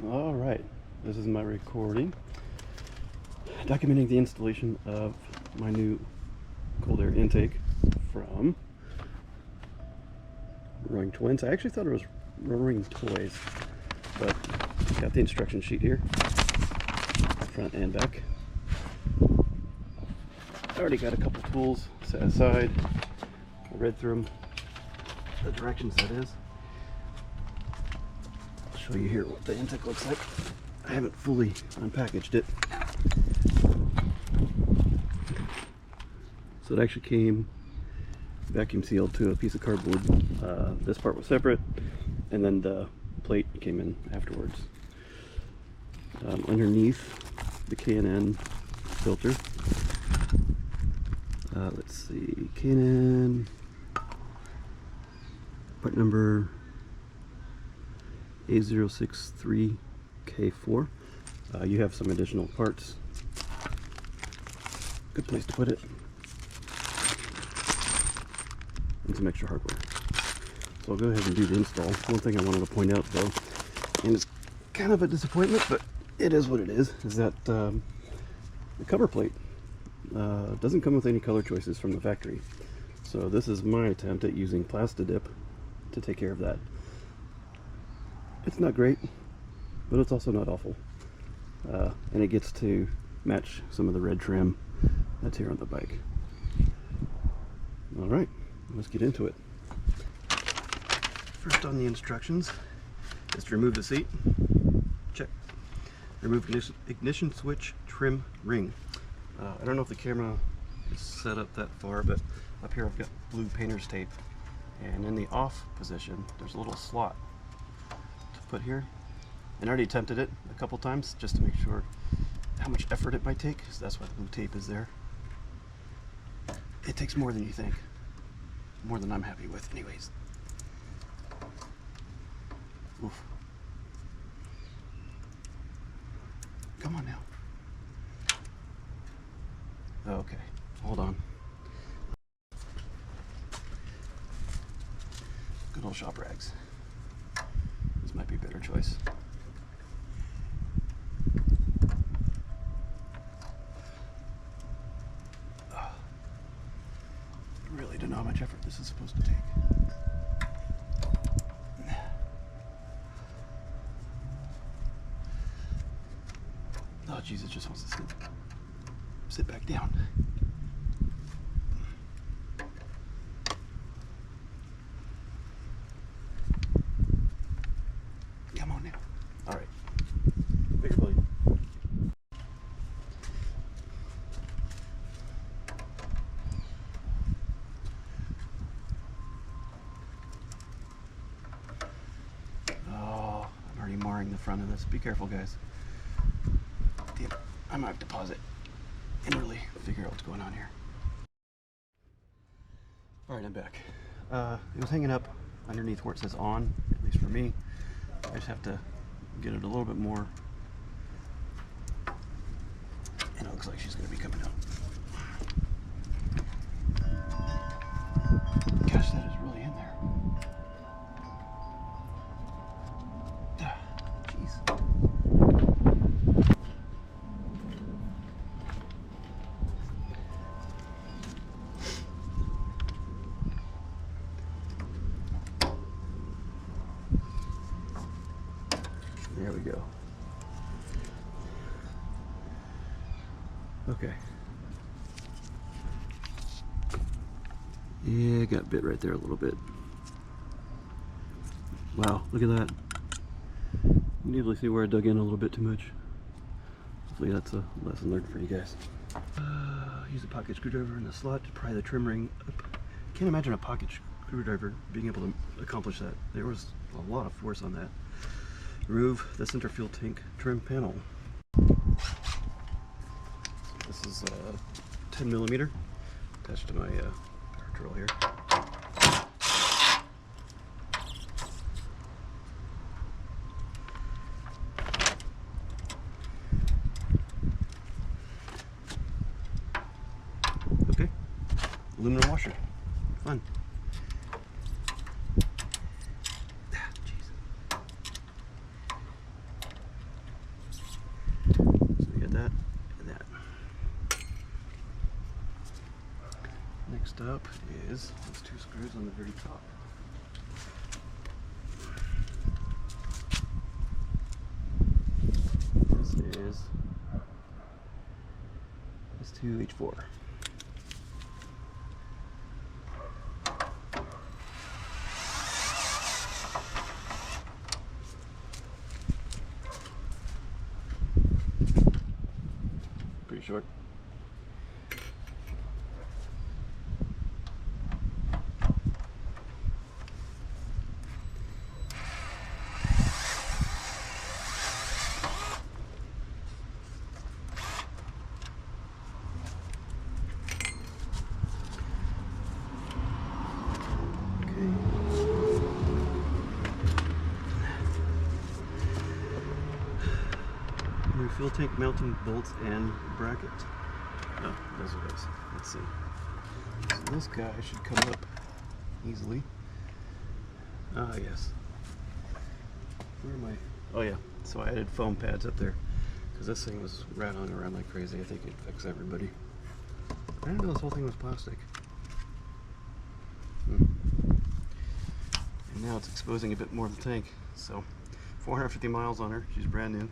All right, this is my recording documenting the installation of my new cold air intake from Roaring Twinz. I actually thought it was Roaring Toyz, but got the instruction sheet here, front and back. I already got a couple tools set aside. I read through them, the directions that is. I'll show you here what the intake looks like. I haven't fully unpackaged it. So it actually came vacuum sealed to a piece of cardboard. This part was separate, and then the plate came in afterwards. Underneath the K&N filter, let's see, K&N part number A063K4. You have some additional parts. Good place to put it. And some extra hardware. So I'll go ahead and do the install. One thing I wanted to point out though, and it's kind of a disappointment, but it is what it is that the cover plate doesn't come with any color choices from the factory. So this is my attempt at using Plastidip to take care of that. It's not great, but it's also not awful. And it gets to match some of the red trim that's here on the bike. All right, let's get into it. First on the instructions is to remove the seat. Check. Remove ignition switch trim ring. I don't know if the camera is set up that far, but up here I've got blue painter's tape. And in the off position, there's a little slot to put here. And I already attempted it a couple times just to make sure how much effort it might take, so that's why the blue tape is there. It takes more than you think. More than I'm happy with anyways. Oof. Come on now. Okay, hold on. Good old shop rags. This might be a better choice. Really don't know how much effort this is supposed to take. Oh jeez, it just wants to sit back down. Come on now. All right. Bigger blade. Oh, I'm already marring the front of this. Be careful, guys. Damn, I might have to pause it and really figure out what's going on here. All right, I'm back. It was hanging up underneath where it says on, at least for me. I just have to get it a little bit more. And it looks like she's gonna be coming out. Gosh, that is really in there. Jeez. There we go. Okay. Yeah, got bit right there a little bit. Wow, look at that. You can easily see where I dug in a little bit too much. Hopefully that's a lesson learned for you guys. Use a pocket screwdriver in the slot to pry the trim ring up. Can't imagine a pocket screwdriver being able to accomplish that. There was a lot of force on that. Remove the center fuel tank trim panel. This is 10mm attached to my power drill here. Okay, aluminum washer, fun. Next up is those two screws on the very top. This is S2H4. Pretty short. Fuel tank mounting bolts and bracket. Oh, those are those. Let's see. So this guy should come up easily. Ah, yes. Where am I? Oh yeah. So I added foam pads up there because this thing was rattling around like crazy. I think it'd fix everybody. I didn't know this whole thing was plastic. And now it's exposing a bit more of the tank. So 450 miles on her. She's brand new.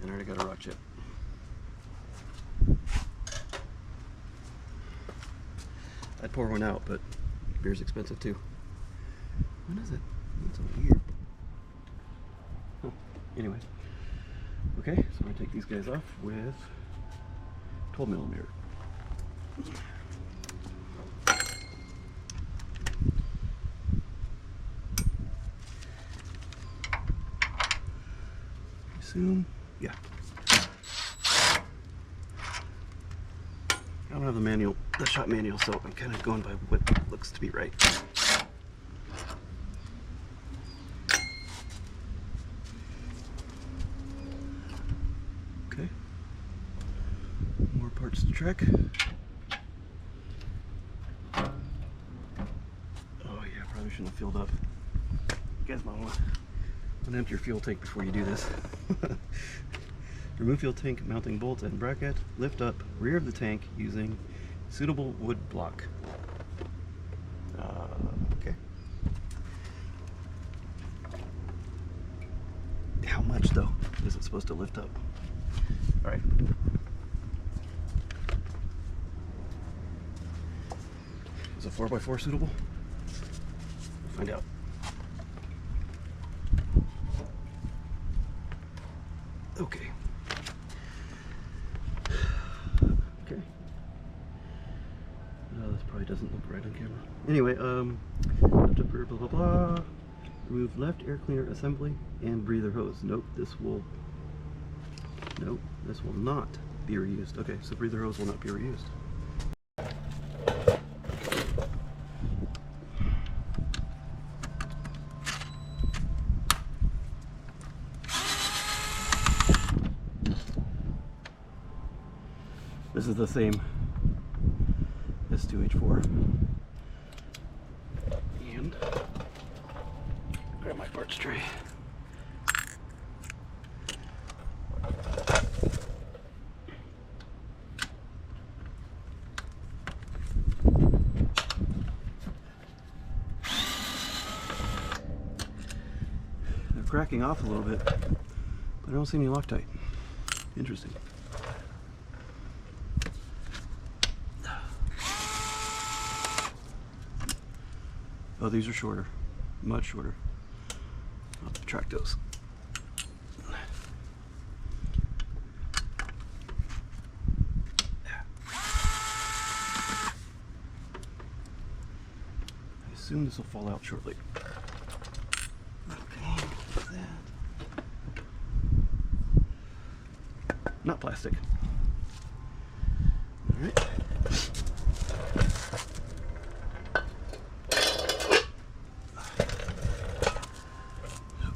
And I already got a rock chip. I'd pour one out, but beer's expensive too. When is it? It's over here. Oh, anyway. Okay, so I'm going to take these guys off with 12 millimeter. Assume. Yeah. I don't have the manual, the shop manual, so I'm kind of going by what looks to be right. Okay. More parts to track. Oh yeah, probably shouldn't have filled up. You guys might want to empty your fuel tank before you do this. Remove fuel tank mounting bolts and bracket. Lift up rear of the tank using suitable wood block. Okay. How much though is it supposed to lift up? All right. Is a 4x4 suitable? We'll find out. Okay. Okay. This probably doesn't look right on camera. Anyway, blah blah blah. Remove left air cleaner assembly and breather hose. Nope, this will not be reused. Okay, so breather hose will not be reused. This is the same S2H4. And grab my parts tray. They're cracking off a little bit, but I don't see any Loctite. Interesting. Oh, these are shorter, much shorter. I'll track those. I assume this will fall out shortly. Okay, what's that? Not plastic. All right.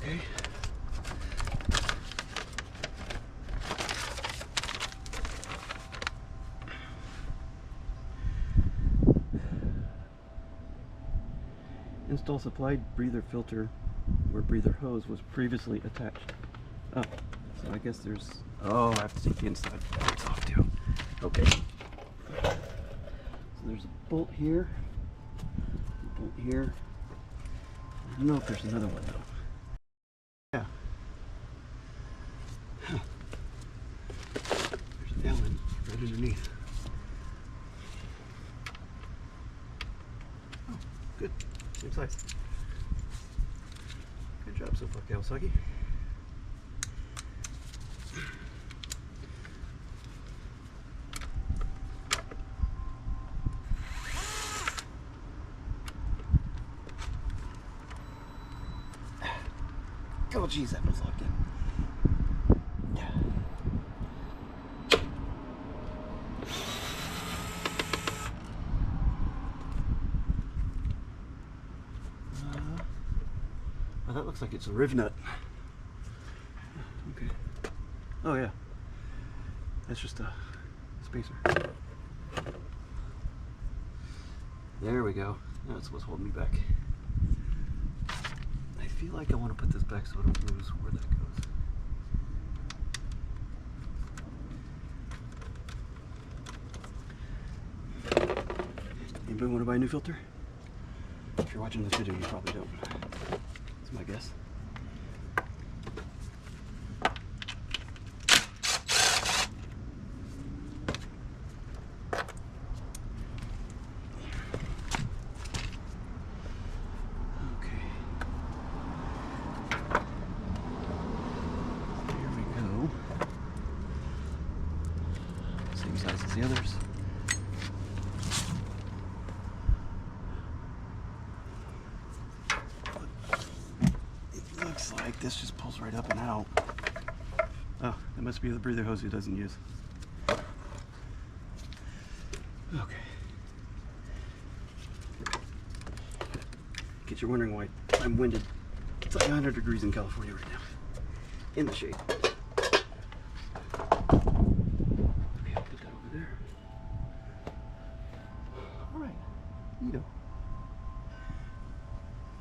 Okay. Install supplied breather filter where breather hose was previously attached. Oh, so I guess there's... Oh, I have to take the inside parts off too. Okay. So there's a bolt here, a bolt here. I don't know if there's another one though. Yeah. Huh. There's an Allen right underneath. Oh, good. Same size. Good job so far, Kawasaki. Oh geez, that was locked in. Oh, that looks like it's a riv nut. Okay. Oh yeah. That's just a spacer. There we go. That's what's holding me back. I feel like I want to put this back so I don't lose where that goes. Anybody want to buy a new filter? If you're watching this video, you probably don't. That's my guess. Same size as the others. It looks like this just pulls right up and out. Oh, that must be the breather hose he doesn't use. Okay. In case you're wondering why I'm winded, it's like 100 degrees in California right now. In the shade.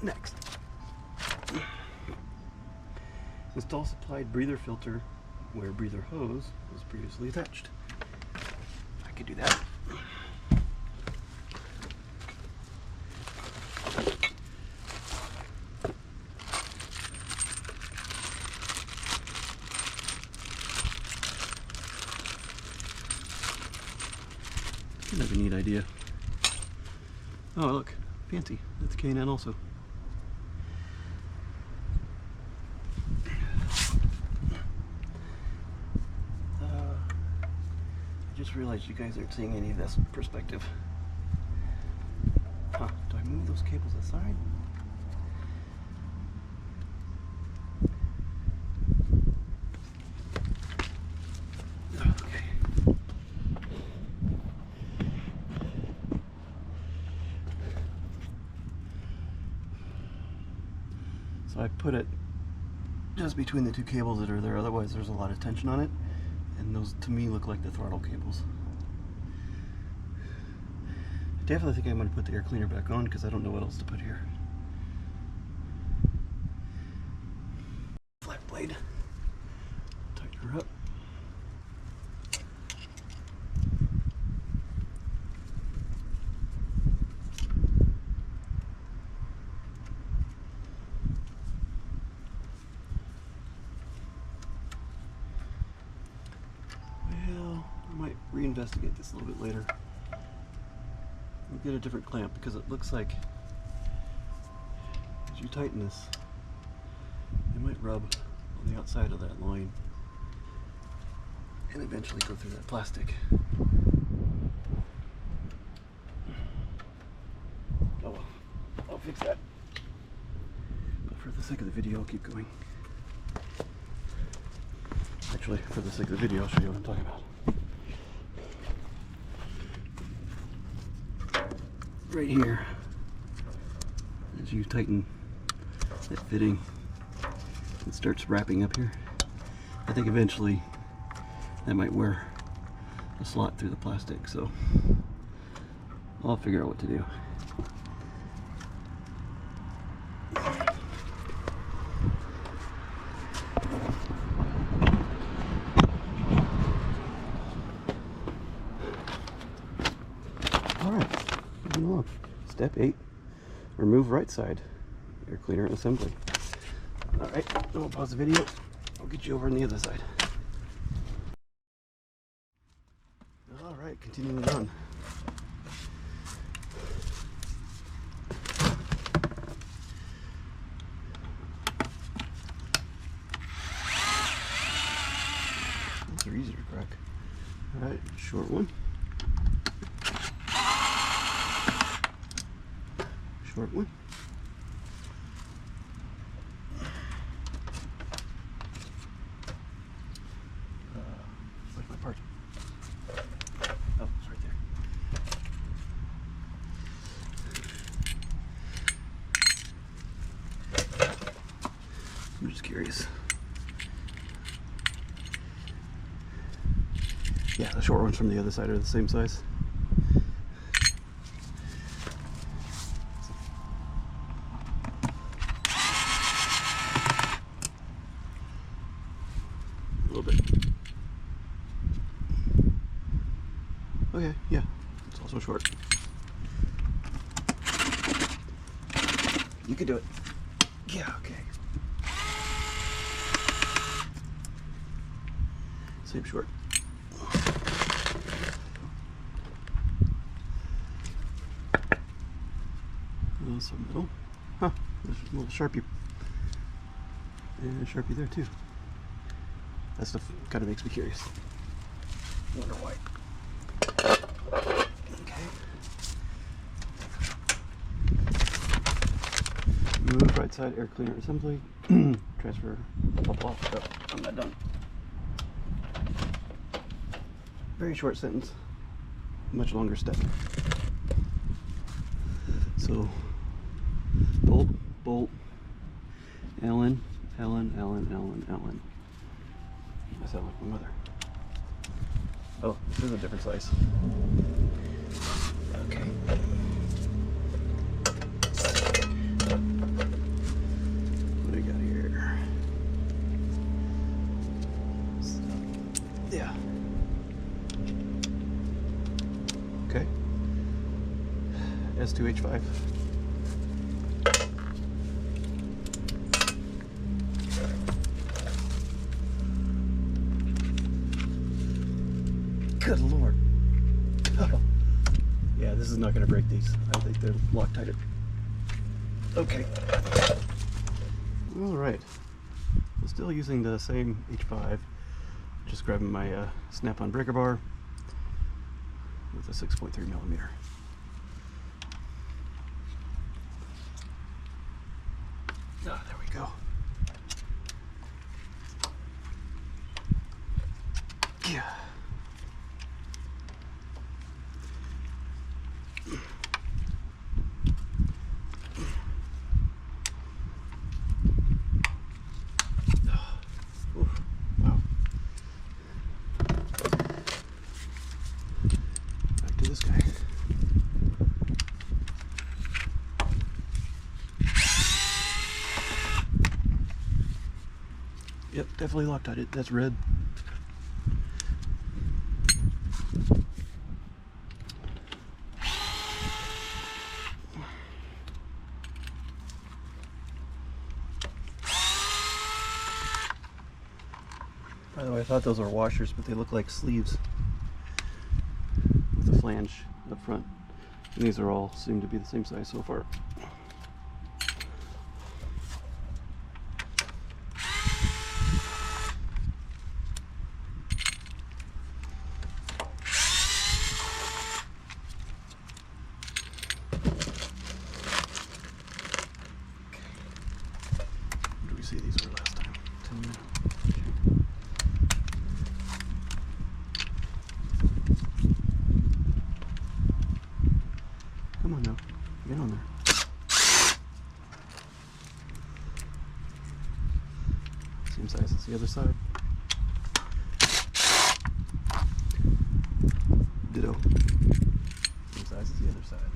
Next, install supplied breather filter where breather hose was previously attached. I could do that. Kind of a neat idea. Oh look, fancy. That's K&N also. I just realized you guys aren't seeing any of this perspective. Huh, do I move those cables aside? Okay. So I put it just between the two cables that are there, otherwise there's a lot of tension on it. And those, to me, look like the throttle cables. I definitely think I'm going to put the air cleaner back on because I don't know what else to put here. Flat blade. Tighten her up. Reinvestigate this a little bit later. We'll get a different clamp because it looks like as you tighten this, it might rub on the outside of that line and eventually go through that plastic. Oh well, I'll fix that. But for the sake of the video, I'll keep going. Actually, for the sake of the video, I'll show you what I'm talking about. Right here, as you tighten that fitting, it starts wrapping up here. I think eventually that might wear a slot through the plastic, so I'll figure out what to do. All right. Step 8, remove right side air cleaner and assembly. Alright, I'm gonna pause the video. I'll get you over on the other side. Alright, continuing on. Those are easy to crack. Alright, short one. Short one. Where's my part? Oh, it's right there. I'm just curious. Yeah, the short ones from the other side are the same size. A little bit. Okay, yeah, it's also short. You could do it. Yeah, okay. Same short. Some middle. Huh, there's a little Sharpie. And a Sharpie there too. That stuff kind of makes me curious. Wonder why. Okay. Move right side air cleaner assembly. Transfer. Blah, blah, blah. I'm not done. Very short sentence. Much longer step. So, bolt, bolt, Allen, Allen, Allen, Allen, Allen. I sound like my mother. Oh, this is a different size. Okay. What do we got here? Yeah. Okay. S2H5. Good Lord. Oh. Yeah, this is not going to break these. I think they're Loctite. Okay. Alright. I'm still using the same H5. Just grabbing my snap-on breaker bar with a 6.3 millimeter. Ah, there we go. Yeah. Wow. Back to this guy. Yep, definitely Loctite. That's red. By the way, I thought those were washers, but they look like sleeves with a flange up front. And these are all seem to be the same size so far. What did we see these were last time? 10 minutes. Come on now, get on there. Same size as the other side. Ditto. Same size as the other side.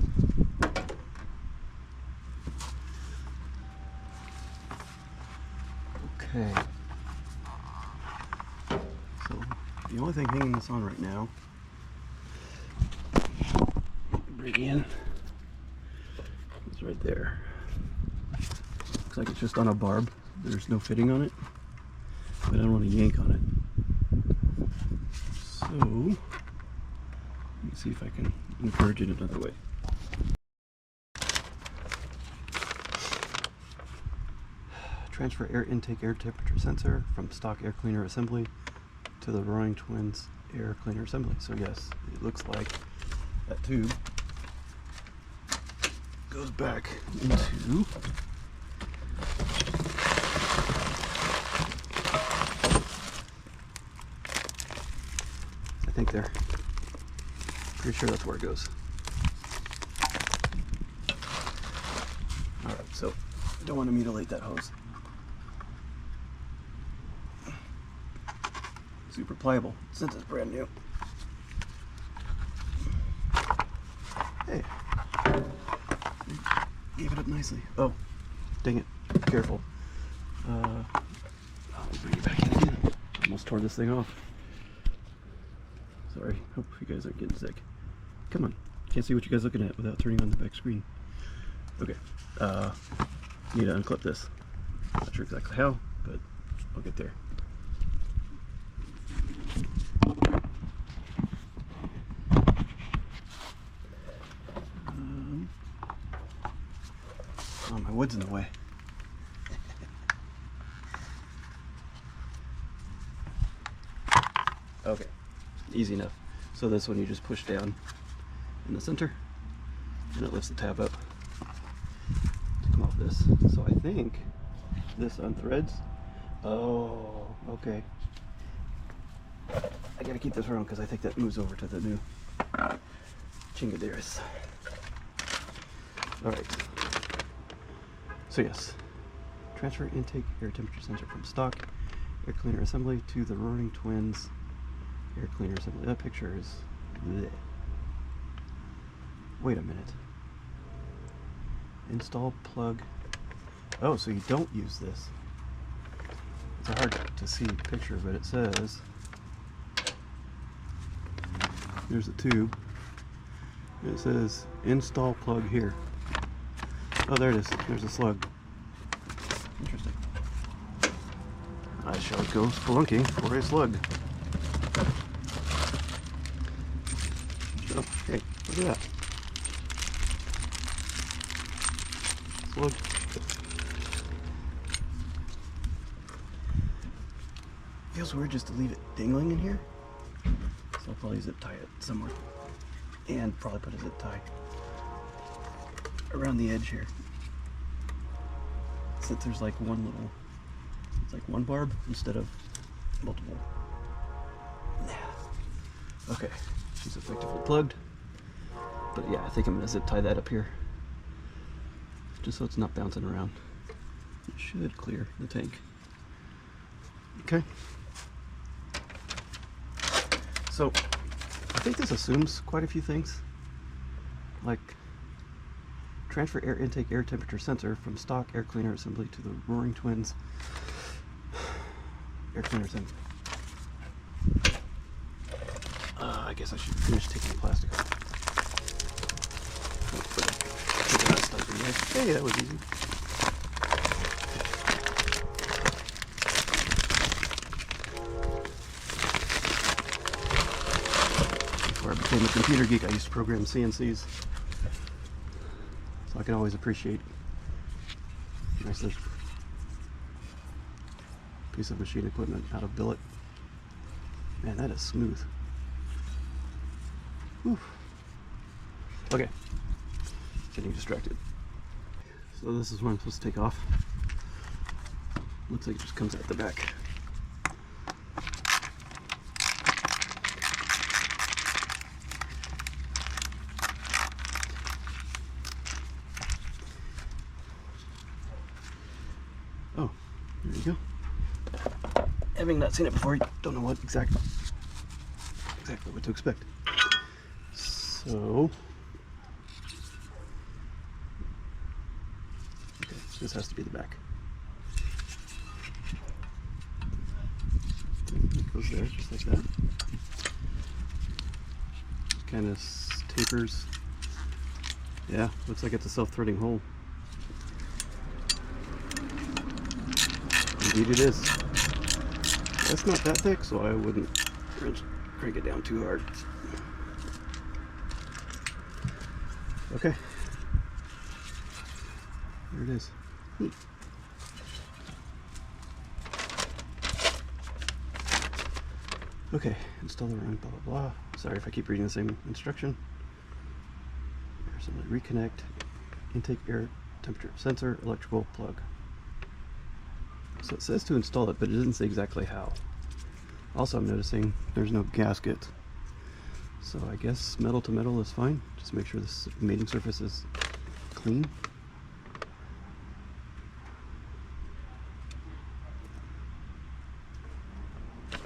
Okay. So the only thing hanging this on right now, bring in It's right there. Looks like it's just on a barb. There's no fitting on it, but I don't want to yank on it. So, let me see if I can encourage it another way. Transfer air intake air temperature sensor from stock air cleaner assembly to the Roaring Twinz air cleaner assembly. So yes, it looks like that tube goes back into I think there. Pretty sure that's where it goes. Alright, so I don't want to mutilate that hose. Super pliable since it's brand new. Hey, gave it up nicely. Oh, dang it! Careful. I'll bring it back in again. Almost tore this thing off. Sorry. Hope you guys aren't getting sick. Come on. Can't see what you guys are looking at without turning on the back screen. Okay. Need to unclip this. Not sure exactly how, but I'll get there. Oh, my wood's in the way. Okay, easy enough. So this one you just push down in the center and it lifts the tab up to come off this. So I think this unthreads. Oh, okay. I gotta keep this around because I think that moves over to the new Chingadaris. Alright. So yes, transfer intake air temperature sensor from stock air cleaner assembly to the Roaring Twinz air cleaner assembly. That picture is bleh. Wait a minute. Install plug. Oh, so you don't use this. It's a hard to see picture, but it says there's a tube. It says install plug here. Oh, there it is. There's a slug. Interesting. I shall go spelunking for a slug. Oh, hey, look at that. Slug. Feels weird just to leave it dangling in here. So I'll probably zip tie it somewhere. And probably put a zip tie around the edge here. Since there's like one little, it's like one barb instead of multiple. Okay, she's effectively plugged. But yeah, I think I'm gonna zip tie that up here. Just so it's not bouncing around. It should clear the tank. Okay. So, I think this assumes quite a few things. Like, transfer air intake air temperature sensor from stock air cleaner assembly to the Roaring Twinz air cleaner assembly. I guess I should finish taking the plastic off. Hey, that was easy. Before I became a computer geek, I used to program CNCs. So I can always appreciate a nice little piece of machine equipment out of billet. Man, that is smooth. Whew. Okay, getting distracted. So this is what I'm supposed to take off. Looks like it just comes out the back. Oh, there you go. Having not seen it before, you don't know what exactly what to expect. So, okay, this has to be the back. It goes there, just like that. Kind of tapers. Yeah, looks like it's a self-threading hole. Indeed it is. That's not that thick, so I wouldn't crank it down too hard. Okay. There it is. Neat. Okay, install the run, blah blah blah. Sorry if I keep reading the same instruction. So reconnect, intake air temperature sensor, electrical plug. So it says to install it, but it doesn't say exactly how. Also, I'm noticing there's no gasket. So I guess metal to metal is fine. Just make sure this mating surface is clean.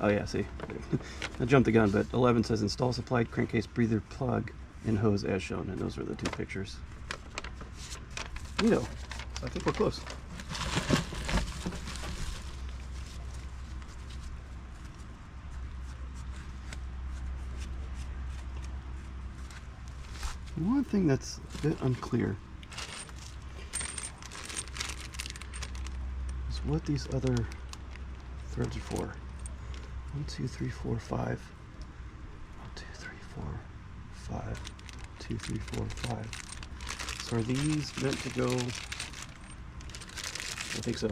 Oh yeah, see, I jumped the gun, but 11 says install supplied crankcase breather plug and hose as shown, and those were the two pictures. Neato. I think we're close. One thing that's a bit unclear is what these other threads are for. 1, 2, 3, 4, 5. 1, 2, 3, 4, 5. 1, 2, 3, 4, 5. So are these meant to go? I think so.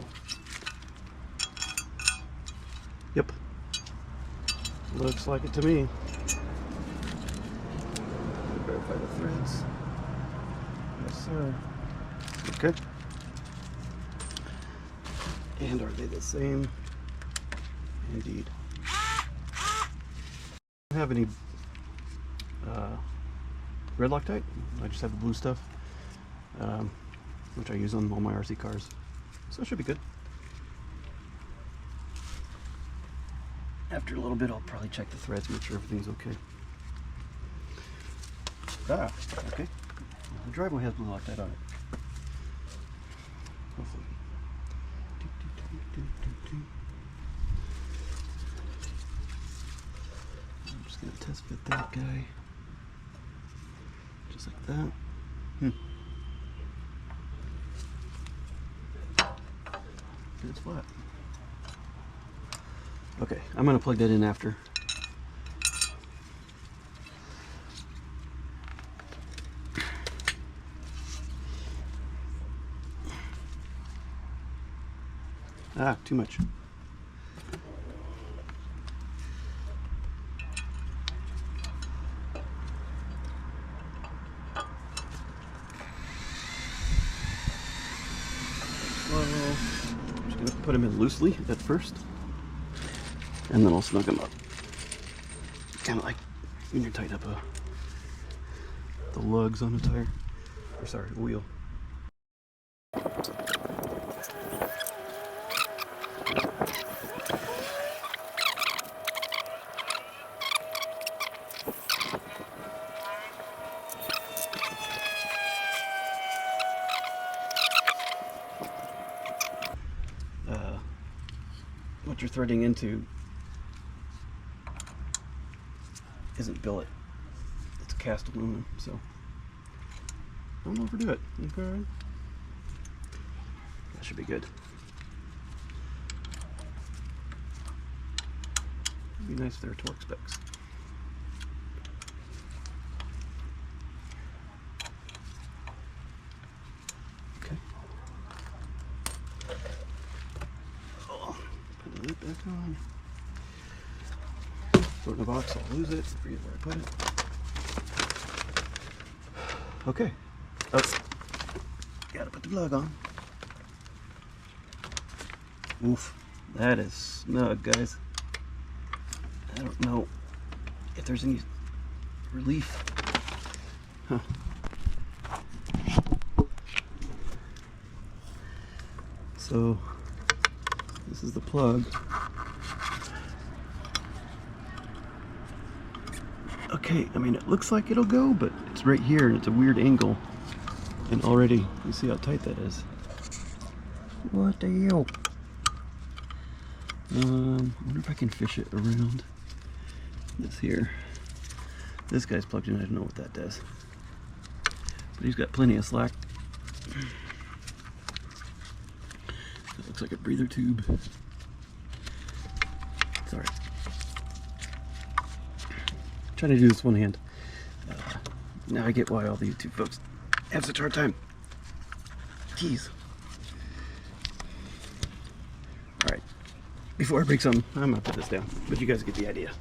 Yep. Looks like it to me. Verify the threads. Yes, sir. Okay. And are they the same? Indeed. I don't have any red Loctite. I just have the blue stuff, which I use on all my RC cars. So it should be good. After a little bit, I'll probably check the threads, make sure everything's okay. Ah, okay. The driveway has blue Loctite on it. Hopefully. I'm just gonna test fit that guy. Just like that. And it's flat. Okay, I'm gonna plug that in after. Ah, too much. I'm just going to put them in loosely at first, and then I'll snug them up. Kind of like when you tighten up the lugs on a tire, or sorry, a wheel. What you're threading into isn't billet, it's cast aluminum, so don't overdo it. Okay, that should be good. It'd be nice if there were torque specs. Okay. Put it back on. Throw it in a box, I'll lose it. Forget where I put it. Okay. Oh. Gotta put the plug on. Oof. That is snug, guys. I don't know if there's any relief. Huh. So this is the plug. Okay, I mean, it looks like it'll go, but it's right here and it's a weird angle. And already, you see how tight that is. What the hell? I wonder if I can fish it around this here. This guy's plugged in, I don't know what that does. But he's got plenty of slack. It looks like a breather tube. Sorry. Trying to do this one hand. Now I get why all the YouTube folks have such a hard time. Jeez. Alright. Before I break something, I'm gonna put this down. But you guys get the idea.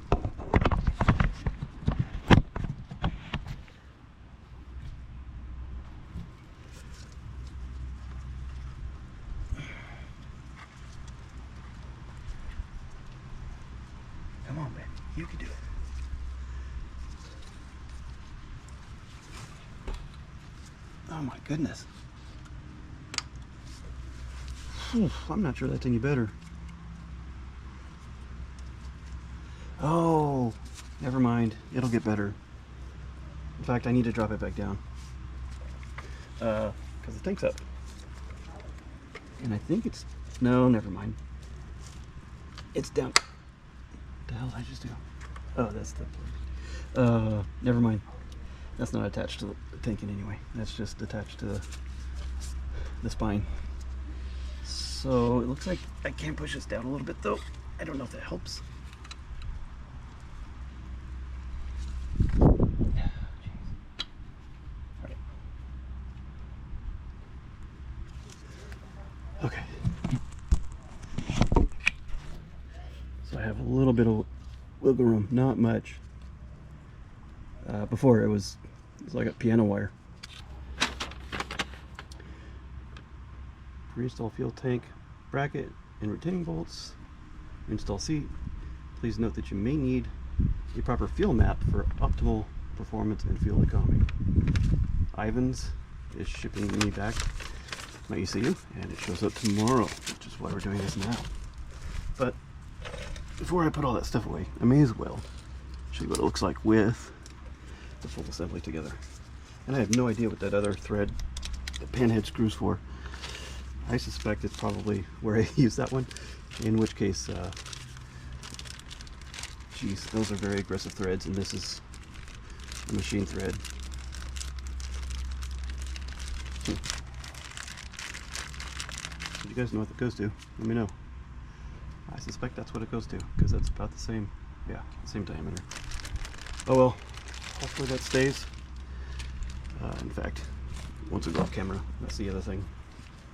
Come on, man. You can do it. Oh my goodness. I'm not sure that's any better. Oh, never mind. It'll get better. In fact, I need to drop it back down. Because the tank's up. And I think it's... No, never mind. It's down. What the hell did I just do? Oh, that's the... never mind. That's not attached to the tank in any way. That's just attached to the spine. So it looks like I can push this down a little bit though. I don't know if that helps. Alright. Okay. So I have a little bit of wiggle room, not much. Before it was like a piano wire. Reinstall fuel tank bracket and retaining bolts. Install seat. Please note that you may need a proper fuel map for optimal performance and fuel economy. Ivan's is shipping me back my ECU, and it shows up tomorrow, which is why we're doing this now. But before I put all that stuff away, I may as well show you what it looks like with the full assembly together. And I have no idea what that other thread, the panhead screws for. I suspect it's probably where I use that one, in which case, geez, those are very aggressive threads, and this is a machine thread. Do you guys know what that goes to? Let me know. I suspect that's what it goes to, because that's about the same, yeah, the same diameter. Oh well, hopefully that stays. In fact, once we go off camera, that's the other thing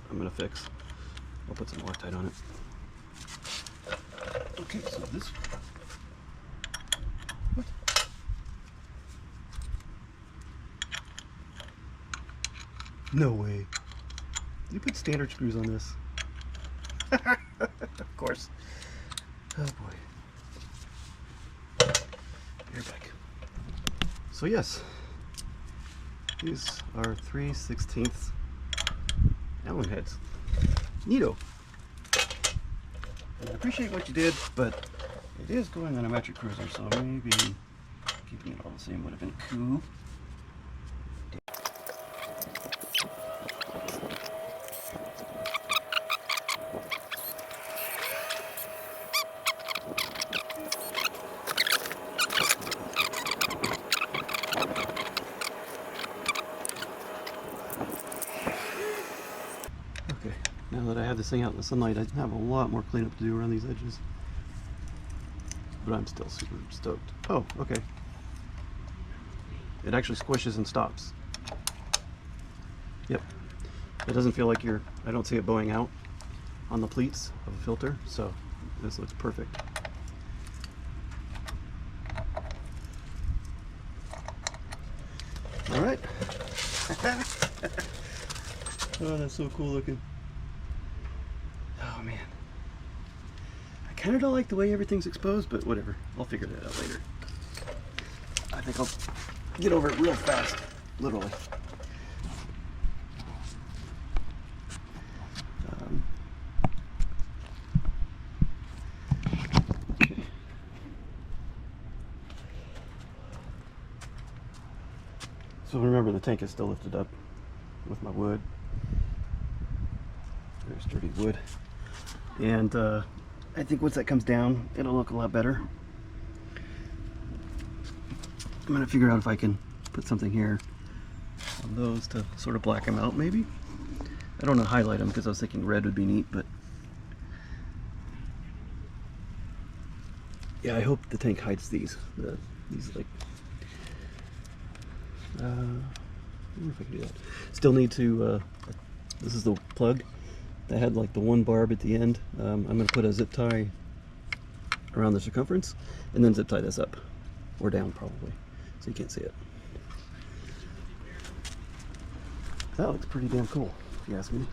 I'm gonna fix. I'll put some Loctite on it. Okay, so this. What? No way. You put standard screws on this? Of course. Oh boy. You're back. So yes, these are 3/16 Allen heads. Neato. I appreciate what you did, but it is going on a metric cruiser, so maybe keeping it all the same would have been cool. Now that I have this thing out in the sunlight, I have a lot more cleanup to do around these edges. But I'm still super stoked. Oh, okay. It actually squishes and stops. Yep. It doesn't feel like I don't see it bowing out on the pleats of a filter, so this looks perfect. Alright. Oh, that's so cool looking. Oh man, I kind of don't like the way everything's exposed, but whatever, I'll figure that out later. I think I'll get over it real fast, literally. Okay. So remember, the tank is still lifted up with my wood. Very sturdy wood. And I think once that comes down, it'll look a lot better. I'm gonna figure out if I can put something here on those to sort of black them out, maybe. I don't want to highlight them because I was thinking red would be neat, but yeah, I hope the tank hides these. These like, I wonder if I can do that. Still need to, this is the plug that had like the one barb at the end. I'm going to put a zip tie around the circumference and then zip tie this up, or down probably, so you can't see it. That looks pretty damn cool, if you ask me.